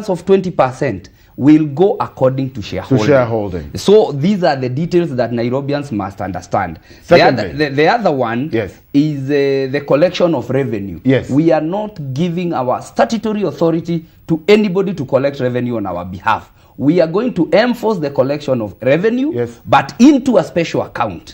of 20% will go according to shareholding. So these are the details that Nairobians must understand. The other one is the collection of revenue. We are not giving our statutory authority to anybody to collect revenue on our behalf. We are going to enforce the collection of revenue, but into a special account.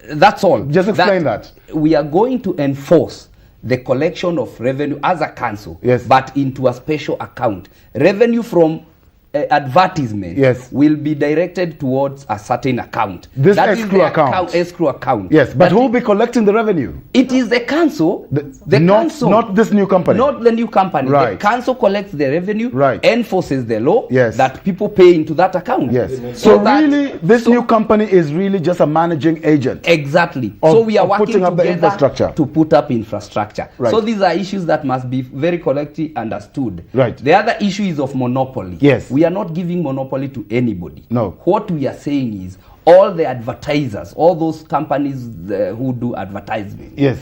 That's all. Just explain that. We are going to enforce the collection of revenue as a council, but into a special account. Revenue from advertisement will be directed towards a certain account. This escrow account. Escrow account. Yes, but who will be collecting the revenue? It is the council. The council. Not this new company. Not the new company. The council collects the revenue, enforces the law that people pay into that account. So really, this new company is really just a managing agent. Exactly. So we are working up the infrastructure to put up infrastructure. So these are issues that must be very correctly understood. The other issue is of monopoly. We are not giving monopoly to anybody. What we are saying is all the advertisers, all those companies who do advertising,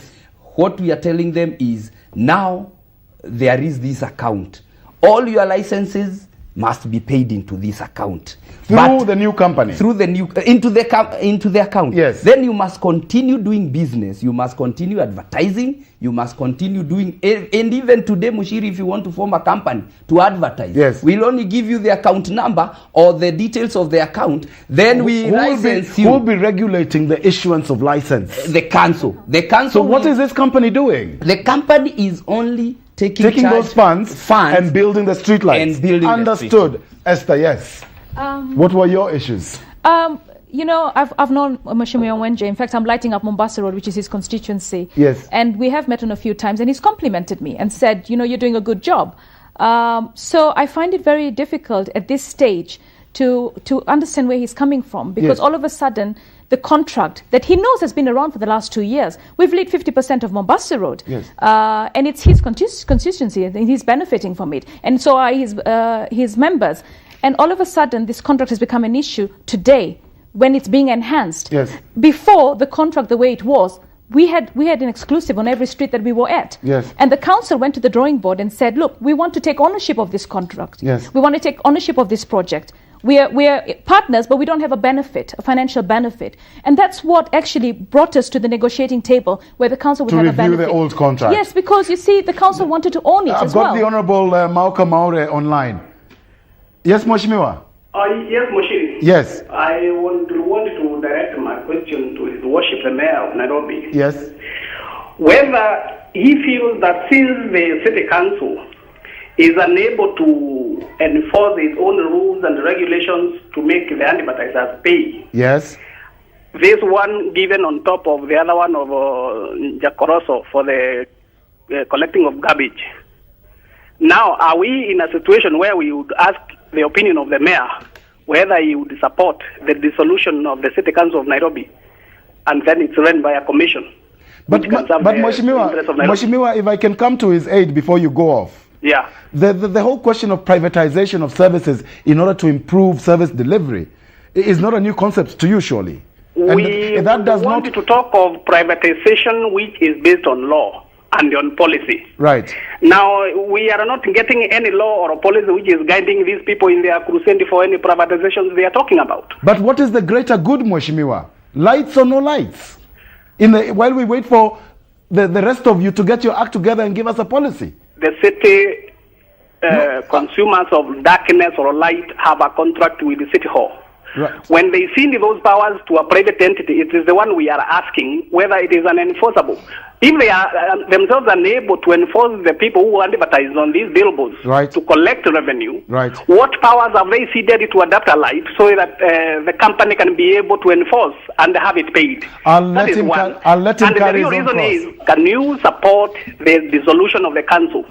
what we are telling them is now there is this account. All your licenses must be paid into this account. Through the new company. Through the new into the account. Then you must continue doing business. You must continue advertising. You must continue doing, and even today, Mushiri, if you want to form a company to advertise, we'll only give you the account number or the details of the account. Then we license you. Who will be regulating the issuance of license? The council. The council. So what is this company doing? The company is only taking those funds and building the street lights. Understood, Esther. Yes. What were your issues? You know, I've known Mheshimiwa Wenje. In fact, I'm lighting up Mombasa Road, which is his constituency. And we have met on a few times, and he's complimented me and said, you know, you're doing a good job. So I find it very difficult at this stage to understand where he's coming from, because all of a sudden, the contract that he knows has been around for the last 2 years. We've lit 50% of Mombasa Road. And it's his constituency, and he's benefiting from it. And so are his members. And all of a sudden, this contract has become an issue today when it's being enhanced. Before, the contract, the way it was, we had an exclusive on every street that we were at. And the council went to the drawing board and said, look, we want to take ownership of this contract. We want to take ownership of this project. We are partners, but we don't have a benefit, a financial benefit. And that's what actually brought us to the negotiating table, where the council would have a benefit. To review the old contract. Yes, because you see, the council wanted to own it as well. I've got the Honourable Mauka Maure online. Yes, Mheshimiwa? Yes, Moshiri. Yes. I want to direct my question to His Worship the Mayor of Nairobi. Yes. Whether he feels that since the City Council is unable to enforce its own rules and regulations to make the advertisers pay. This one given on top of the other one of Jakoroso for the collecting of garbage. Now, are we in a situation where we would ask the opinion of the mayor whether he would support the dissolution of the City Council of Nairobi, and then it's run by a commission? But Mheshimiwa, if I can come to his aid before you go off. The whole question of privatization of services in order to improve service delivery is not a new concept to you, surely. We want to talk of privatization which is based on law and on policy. Now, we are not getting any law or a policy which is guiding these people in their crusade for any privatizations they are talking about. But what is the greater good, Mheshimiwa? Lights or no lights? While we wait for the rest of you to get your act together and give us a policy. The city consumers of darkness or light have a contract with the City Hall. When they send those powers to a private entity, it is the one we are asking whether it is unenforceable. If they are themselves unable to enforce the people who advertise on these billboards to collect revenue, what powers have they ceded to adapt a light so that the company can be able to enforce and have it paid? I'll let him carry his own cross. And the real reason is, can you support the dissolution of the council?